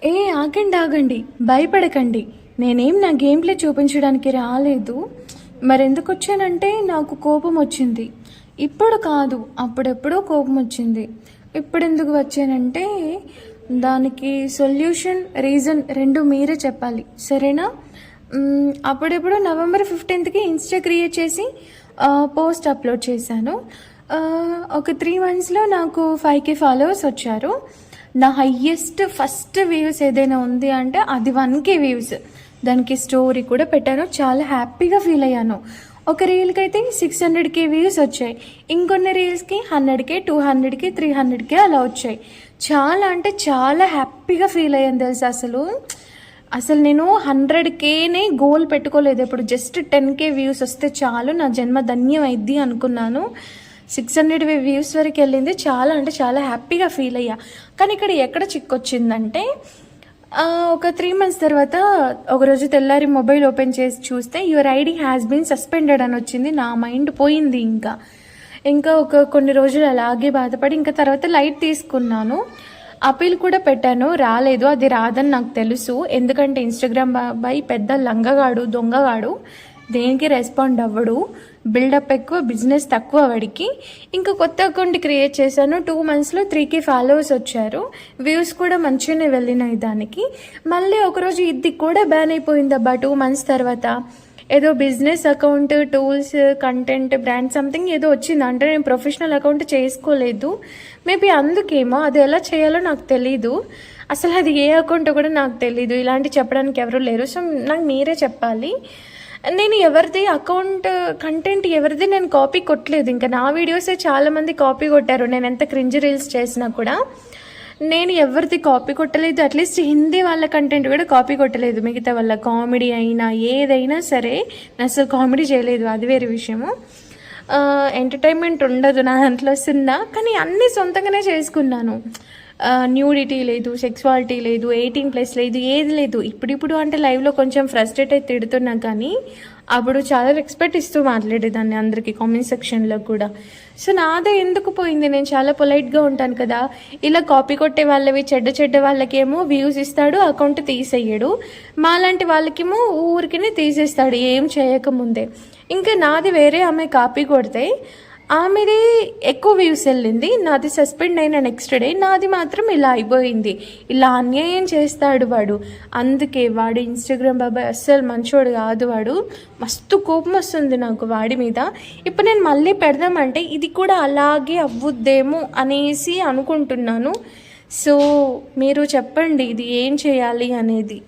ఏ ఆగండి ఆగండి, భయపడకండి. నేనేం నా గేమ్ ప్లే చూపించడానికి రాలేదు. మరెందుకు వచ్చానంటే నాకు కోపం వచ్చింది. ఇప్పుడు కాదు, అప్పుడెప్పుడో కోపం వచ్చింది. ఇప్పుడు ఎందుకు వచ్చానంటే దానికి సొల్యూషన్, రీజన్ రెండు మీరే చెప్పాలి, సరేనా? అప్పుడెప్పుడు నవంబర్ 15కి ఇన్స్టా క్రియేట్ చేసి పోస్ట్ అప్లోడ్ చేశాను. ఒక 3 monthsలో నాకు 5K ఫాలోవర్స్ వచ్చారు. నా హయ్యెస్ట్ ఫస్ట్ వ్యూస్ ఏదైనా ఉంది అంటే అది 1K వ్యూస్. దానికి స్టోరీ కూడా పెట్టాను, చాలా హ్యాపీగా ఫీల్ అయ్యాను. ఒక రీల్కి అయితే 600K వ్యూస్ వచ్చాయి, ఇంకొన్ని రీల్స్కి 100K, 200K, 300K అలా వచ్చాయి. చాలా అంటే చాలా హ్యాపీగా ఫీల్ అయ్యాను తెలుసా. అసలు నేను 100Kనే గోల్ పెట్టుకోలేదు ఎప్పుడు. జస్ట్ 10K వ్యూస్ వస్తే చాలు, నా జన్మ ధన్యం అయింది అనుకున్నాను. 600 వ్యూస్ వరకు వెళ్ళింది. చాలా అంటే చాలా హ్యాపీగా ఫీల్ అయ్యా. కానీ ఇక్కడ ఎక్కడ చిక్కొచ్చిందంటే ఒక 3 months తర్వాత ఒకరోజు తెల్లారి మొబైల్ ఓపెన్ చేసి చూస్తే your ID has been suspended అని వచ్చింది. నా మైండ్ పోయింది. ఇంకా కొన్ని రోజులు అలాగే బాధపడి ఇంకా తర్వాత లైట్ తీసుకున్నాను. అపీల్ కూడా పెట్టాను, రాలేదు. అది రాదని నాకు తెలుసు, ఎందుకంటే ఇన్స్టాగ్రామ్ బాబాయ్ పెద్ద లంగగాడు, దొంగగాడు. దేనికి రెస్పాండ్ అవ్వడు, బిల్డప్ ఎక్కువ, బిజినెస్ తక్కువ వాడికి. ఇంకా కొత్త అకౌంట్ క్రియేట్ చేశాను. 2 monthsలో 3K ఫాలోవర్స్ వచ్చారు. వ్యూస్ కూడా మంచిగానే వెళ్ళినాయి దానికి. మళ్ళీ ఒకరోజు ఇది కూడా బ్యాన్ అయిపోయింది అబ్బా 2 months తర్వాత. ఏదో business account, tools, content, brand something ఏదో వచ్చింది. అంటే నేను ప్రొఫెషనల్ అకౌంట్ చేసుకోలేదు. మేబీ అందుకేమో, అది ఎలా చేయాలో నాకు తెలీదు. అసలు అది ఏ అకౌంట్ కూడా నాకు తెలీదు. ఇలాంటి చెప్పడానికి ఎవరు లేరు. సో నాకు మీరే చెప్పాలి. నేను ఎవరిది అకౌంట్, కంటెంట్ ఎవరిది నేను కాపీ కొట్టలేదు. ఇంకా నా వీడియోసే చాలామంది కాపీ కొట్టారు. నేను ఎంత క్రింజ్ రీల్స్ చేసినా కూడా నేను ఎవరిది కాపీ కొట్టలేదు. అట్లీస్ట్ హిందీ వాళ్ళ కంటెంట్ కూడా కాపీ కొట్టలేదు. మిగతా వాళ్ళ కామెడీ అయినా ఏదైనా సరే నేను అసలు కామెడీ చేయలేదు, అది వేరే విషయము. ఎంటర్టైన్మెంట్ ఉండదు నా దాంట్లో సున్నా. కానీ అన్నీ సొంతంగానే చేసుకున్నాను. న్యూడిటీ లేదు, సెక్సువాలిటీ లేదు, 18+ లేదు, ఏది లేదు. ఇప్పుడు అంటే లైవ్లో కొంచెం ఫ్రస్ట్రేట్ అయితే తిడుతున్నా, కానీ అప్పుడు చాలా రెస్పెక్ట్ ఇస్తూ మాట్లాడేదాన్ని అందరికీ, కామెంట్ సెక్షన్లో కూడా. సో నాదే ఎందుకు పోయింది? నేను చాలా పొలైట్గా ఉంటాను కదా. ఇలా కాపీ కొట్టే వాళ్ళవి, చెడ్డ వాళ్ళకేమో వ్యూస్ ఇస్తాడు, అకౌంట్ తీసేయడు. మాలాంటి వాళ్ళకేమో ఊరికినే తీసేస్తాడు ఏం చేయకముందే. ఇంకా నాది వేరే ఆమె కాపీ కొడితే ఆమెది ఎక్కువ వ్యూస్ వెళ్ళింది, నాది సస్పెండ్ అయిన నెక్స్ట్ డే నాది మాత్రం ఇలా అయిపోయింది. ఇలా అన్యాయం చేస్తాడు వాడు. అందుకే వాడు ఇన్స్టాగ్రామ్ బాబాయ్ అస్సలు మంచోడు కాదు. వాడు మస్తు కోపం వస్తుంది నాకు వాడి మీద. ఇప్పుడు నేను మళ్ళీ పెడదామంటే ఇది కూడా అలాగే అవ్వుద్దేమో అనేసి అనుకుంటున్నాను. సో మీరు చెప్పండి, ఇది ఏం చేయాలి అనేది.